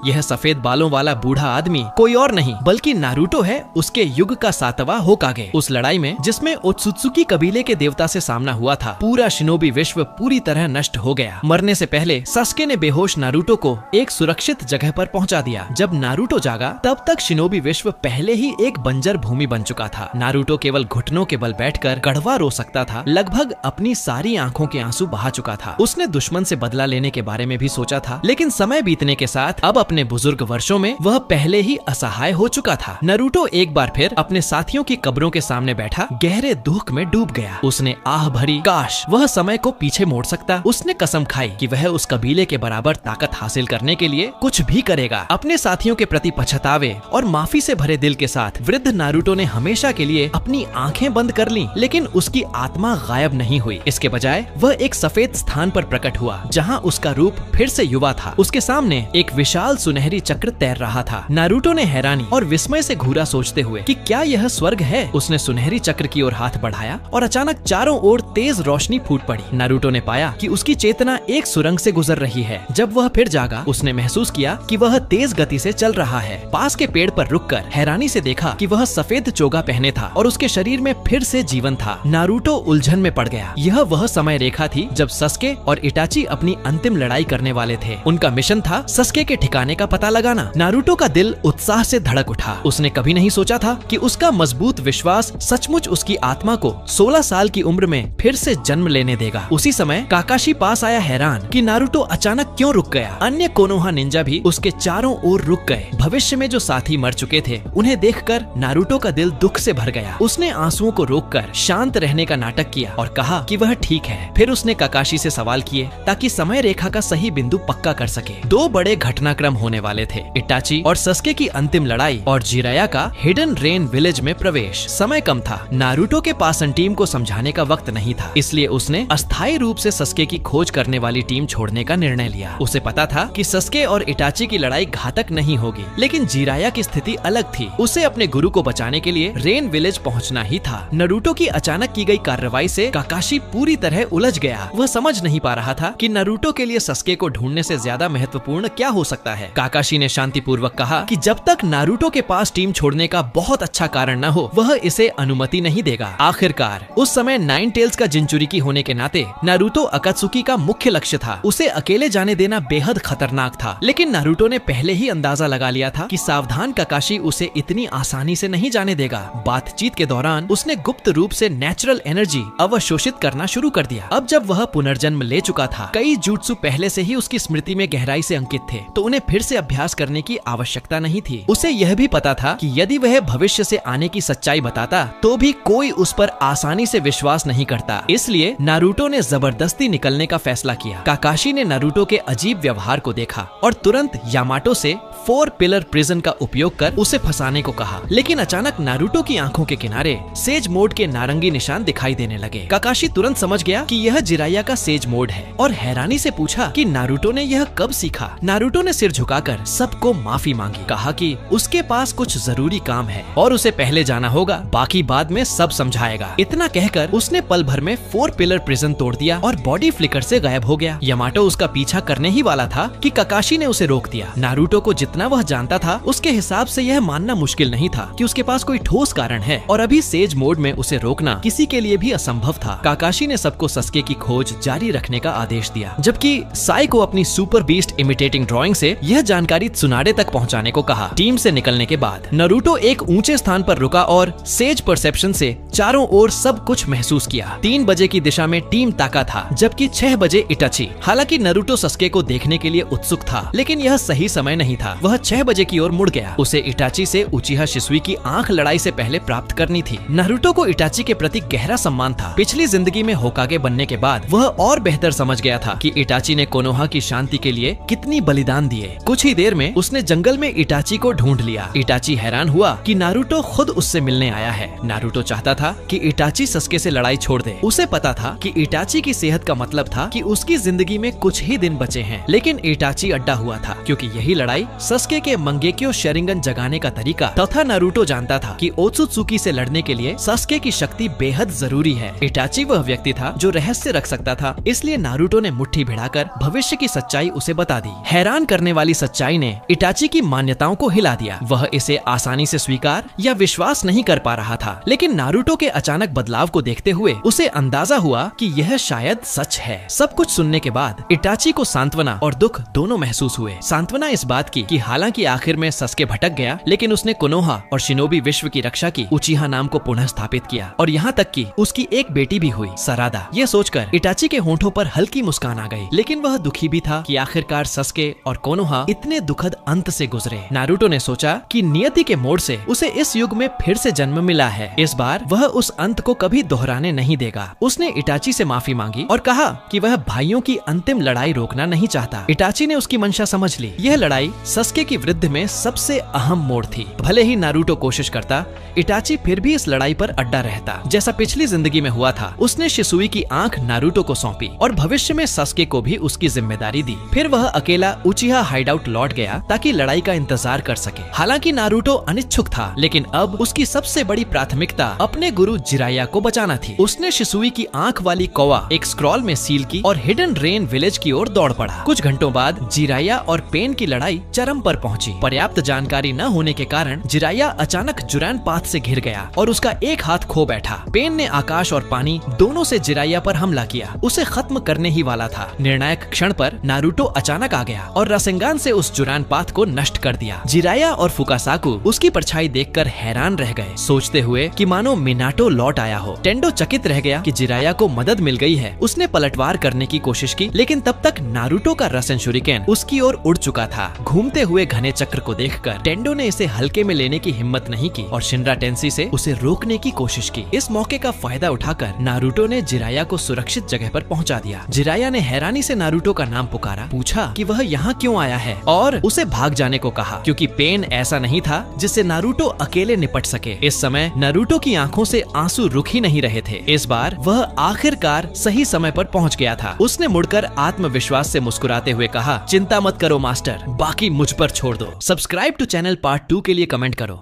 यह सफेद बालों वाला बूढ़ा आदमी कोई और नहीं बल्कि नारुतो है, उसके युग का 7वां होकागे। उस लड़ाई में जिसमें ओत्सुत्सुकी कबीले के देवता से सामना हुआ था, पूरा शिनोबी विश्व पूरी तरह नष्ट हो गया। मरने से पहले सस्के ने बेहोश नारुतो को एक सुरक्षित जगह पर पहुंचा दिया। जब नारुतो जागा तब तक शिनोबी विश्व पहले ही एक बंजर भूमि बन चुका था। नारुतो केवल घुटनों के बल बैठकर कड़वा रो सकता था, लगभग अपनी सारी आंखों के आंसू बहा चुका था। उसने दुश्मन से बदला लेने के बारे में भी सोचा था, लेकिन समय बीतने के साथ अब अपने बुजुर्ग वर्षों में वह पहले ही असहाय हो चुका था। नारुतो एक बार फिर अपने साथियों की कब्रों के सामने बैठा गहरे दुख में डूब गया। उसने आह भरी, काश वह समय को पीछे मोड़ सकता। उसने कसम खाई कि वह उस कबीले के बराबर ताकत हासिल करने के लिए कुछ भी करेगा। अपने साथियों के प्रति पछतावे और माफी से भरे दिल के साथ वृद्ध नारुतो ने हमेशा के लिए अपनी आंखें बंद कर ली, लेकिन उसकी आत्मा गायब नहीं हुई। इसके बजाय वह एक सफेद स्थान पर प्रकट हुआ जहां उसका रूप फिर से युवा था। उसके सामने एक विशाल सुनहरी चक्र तैर रहा था। नारुतो ने हैरानी और विस्मय से घूरा, सोचते हुए कि क्या यह स्वर्ग है। उसने सुनहरी चक्र की ओर हाथ बढ़ाया और अचानक चारों ओर तेज रोशनी फूट पड़ी। नारुतो ने पाया कि उसकी चेतना एक सुरंग से गुजर रही है। जब वह फिर जागा, उसने महसूस किया कि वह तेज गति से चल रहा है। पास के पेड़ पर रुककर हैरानी से देखा कि वह सफेद चोगा पहने था और उसके शरीर में फिर से जीवन था। नारुतो उलझन में पड़ गया। यह वह समय रेखा थी जब सस्के और इटाची अपनी अंतिम लड़ाई करने वाले थे। उनका मिशन था सस्के के ठिकाने का पता लगाना। नारुतो का दिल उत्साह से धड़क उठा। उसने कभी नहीं सोचा था कि उसका मजबूत विश्वास सचमुच उसकी आत्मा को 16 साल की उम्र में फिर से जन्म लेने देगा। उसी समय काकाशी पास आया, हैरान कि नारुतो अचानक क्यों रुक गया। अन्य कोनोहा निंजा भी उसके चारों ओर रुक गए। भविष्य में जो साथी मर चुके थे उन्हें देखकर नारुतो का दिल दुख से भर गया। उसने आंसुओं को रोककर शांत रहने का नाटक किया और कहा कि वह ठीक है। फिर उसने काकाशी से सवाल किए ताकि समय रेखा का सही बिंदु पक्का कर सके। दो बड़े घटनाक्रम होने वाले थे, इटाची और सस्के की अंतिम लड़ाई और जिराया का हिडन रेन विलेज में प्रवेश। समय कम था। नारुतो के पास टीम को समझाने का वक्त नहीं था, इसलिए उसने अस्थायी रूप से सस्के की खोज करने वाली टीम छोड़ने का निर्णय लिया। उसे पता था कि सस्के और इटाची की लड़ाई घातक नहीं होगी, लेकिन जिराया की स्थिति अलग थी। उसे अपने गुरु को बचाने के लिए रेन विलेज पहुंचना ही था। नारुतो की अचानक की गई कार्रवाई से काकाशी पूरी तरह उलझ गया। वह समझ नहीं पा रहा था कि नारुतो के लिए सस्के को ढूंढने से ज्यादा महत्वपूर्ण क्या हो सकता है। काकाशी ने शांतिपूर्वक कहा कि जब तक नारुतो के पास टीम छोड़ने का बहुत अच्छा कारण न हो, वह इसे अनुमति नहीं देगा। आखिरकार उस समय नाइन टेल्स का जिंचुरिकी होने के नाते नारुतो अकात्सुकी का मुख्य लक्ष्य था। उसे अकेले जाने देना बेहद खतरनाक था, लेकिन नारुतो ने पहले ही अंदाजा लगा लिया था कि सावधान काकाशी उसे इतनी आसानी से नहीं जाने देगा। बातचीत के दौरान उसने गुप्त रूप से नेचुरल एनर्जी अवशोषित करना शुरू कर दिया। अब जब वह पुनर्जन्म ले चुका था, कई jutsu पहले से ही उसकी स्मृति में गहराई से अंकित थे, तो उन्हें फिर से अभ्यास करने की आवश्यकता नहीं थी। उसे यह भी पता था कि यदि वह भविष्य से आने की सच्चाई बताता तो भी कोई उस पर आसानी से विश्वास नहीं करता। इसलिए नारुतो ने जबरदस्ती निकलने का फैसला किया। काकाशी ने नारुतो के अजीब व्यवहार को देखा और तुरंत यामाटो से 4 पिलर प्रिजन का उपयोग कर उसे फंसाने को कहा, लेकिन अचानक नारुतो की आंखों के किनारे सेज मोड के नारंगी निशान दिखाई देने लगे। काकाशी तुरंत समझ गया कि यह जिराया का सेज मोड है और हैरानी से पूछा कि नारुतो ने यह कब सीखा। नारुतो ने सिर झुकाकर सबको माफी मांगी, कहा कि उसके पास कुछ जरूरी काम है और उसे पहले जाना होगा, बाकी बाद में सब समझाएगा। इतना कहकर उसने पल भर में 4 पिलर प्रिजन तोड़ दिया और बॉडी फ्लिकर से गायब हो गया। यामाटो उसका पीछा करने ही वाला था कि काकाशी ने उसे रोक दिया। नारुतो को जितना वह जानता था उसके हिसाब से यह मानना मुश्किल नहीं था कि उसके पास कोई ठोस कारण है और अभी सेज मोड में उसे रोकना किसी के लिए भी असंभव था। काकाशी ने सबको सस्के की खोज जारी रखने का आदेश दिया, जबकि साई को अपनी सुपर बीस्ट इमिटेटिंग ड्राइंग से यह जानकारी त्सुनाडे तक पहुंचाने को कहा। टीम से निकलने के बाद नारुतो एक ऊंचे स्थान पर रुका और सेज परसेप्शन से चारों ओर सब कुछ महसूस किया। 3 बजे की दिशा में टीम ताका था, जबकि 6 बजे इटाची। हालांकि नारुतो सस्के को देखने के लिए उत्सुक था, लेकिन यह सही समय नहीं था। वह 6 बजे की ओर मुड़ गया। उसे इटाची से उचिहा शिसुई की आंख लड़ाई से पहले प्राप्त करनी थी। नारुतो को इटाची के प्रति गहरा सम्मान था। पिछली जिंदगी में होकागे बनने के बाद वह और बेहतर समझ गया था कि इटाची ने कोनोहा की शांति के लिए कितनी बलिदान दिए। कुछ ही देर में उसने जंगल में इटाची को ढूंढ लिया। इटाची हैरान हुआ कि नारुतो खुद उससे मिलने आया है। नारुतो चाहता था कि इटाची सस्के से लड़ाई छोड़ दे। उसे पता था कि इटाची की सेहत का मतलब था कि उसकी जिंदगी में कुछ ही दिन बचे हैं, लेकिन इटाची अड्डा हुआ था क्योंकि यही लड़ाई सस्के के मंगेक्यो शरिंगन जगाने का तरीका तथा नारुतो जानता था कि ओत्सुत्सुकी से लड़ने के लिए सस्के की शक्ति बेहद जरूरी है। इटाची वह व्यक्ति था जो रहस्य रख सकता था, इसलिए नारुतो ने मुट्ठी भिड़ाकर भविष्य की सच्चाई उसे बता दी। हैरान करने वाली सच्चाई ने इटाची की मान्यताओं को हिला दिया। वह इसे आसानी से स्वीकार या विश्वास नहीं कर पा रहा था, लेकिन नारुतो के अचानक बदलाव को देखते हुए उसे अंदाजा हुआ कि यह शायद सच है। सब कुछ सुनने के बाद इटाची को सांत्वना और दुख दोनों महसूस हुए। सांत्वना इस बात की कि हालांकि आखिर में सस्के भटक गया, लेकिन उसने कोनोहा और शिनोबी विश्व की रक्षा की, उचिहा नाम को पुनः स्थापित किया और यहाँ तक कि उसकी एक बेटी भी हुई, सरादा। ये सोचकर इटाची के होंठों पर हल्की मुस्कान आ गई, लेकिन वह दुखी भी था कि आखिरकार सस्के और कोनोहा इतने दुखद अंत से गुजरे। नारुतो ने सोचा कि नियति के मोड़ से उसे इस युग में फिर से जन्म मिला है। इस बार वह उस अंत को कभी दोहराने नहीं देगा। उसने इटाची से माफी मांगी और कहा कि वह भाइयों की अंतिम लड़ाई रोकना नहीं चाहता। इटाची ने उसकी मंशा समझ ली। यह लड़ाई सस्के की वृद्धि में सबसे अहम मोड़ थी। भले ही नारुतो कोशिश करता, इटाची फिर भी इस लड़ाई पर अड्डा रहता। जैसा पिछली जिंदगी में हुआ था, उसने शिसुई की आंख नारुतो को सौंपी और भविष्य में सस्के को भी उसकी जिम्मेदारी दी। फिर वह अकेला उचिहा हाइडआउट लौट गया ताकि लड़ाई का इंतजार कर सके। हालांकि नारुतो अनिच्छुक था, लेकिन अब उसकी सबसे बड़ी प्राथमिकता अपने गुरु जिराया को बचाना थी। उसने शिसुई की आंख वाली कौवा एक स्क्रॉल में सील की और हिडन रेन विलेज की ओर दौड़ पड़ा। कुछ घंटों बाद जिराया और पेन की लड़ाई चरम पर पहुंची। पर्याप्त जानकारी न होने के कारण जिराया अचानक जुरान पाथ से घिर गया और उसका एक हाथ खो बैठा। पेन ने आकाश और पानी दोनों से जिराया पर हमला किया। उसे खत्म करने ही वाला था। निर्णायक क्षण पर नारुतो अचानक आ गया और रासेंगान से उस जुरान पाथ को नष्ट कर दिया। जिराया और फुकासाकु उसकी परछाई देखकर हैरान रह गए, सोचते हुए कि मानो मिनाटो लौट आया हो। टेंडो चकित रह गया कि जिराया को मदद मिल गई है। उसने पलटवार करने की कोशिश की, लेकिन तब तक नारुतो का रसन शुरिकेन उसकी ओर उड़ चुका था। घूमते हुए घने चक्र को देखकर टेंडो ने इसे हल्के में लेने की हिम्मत नहीं की और शिनरा टेंसी से उसे रोकने की कोशिश की। इस मौके का फायदा उठाकर नारुतो ने जिराया को सुरक्षित जगह पर पहुंचा दिया। जिराया ने हैरानी से नारुतो का नाम पुकारा, पूछा कि वह यहाँ क्यों आया है और उसे भाग जाने को कहा, क्योंकि पेन ऐसा नहीं था जिससे नारुतो अकेले निपट सके। इस समय नारुतो की आंखों से आंसू रुक ही नहीं रहे थे। इस बार वह आखिरकार सही समय पर पहुंच गया था। उसने मुड़कर आत्मविश्वास से मुस्कुराते हुए कहा, चिंता मत करो मास्टर, बाकी मुझ पर छोड़ दो। सब्सक्राइब टू चैनल पार्ट 2 के लिए कमेंट करो।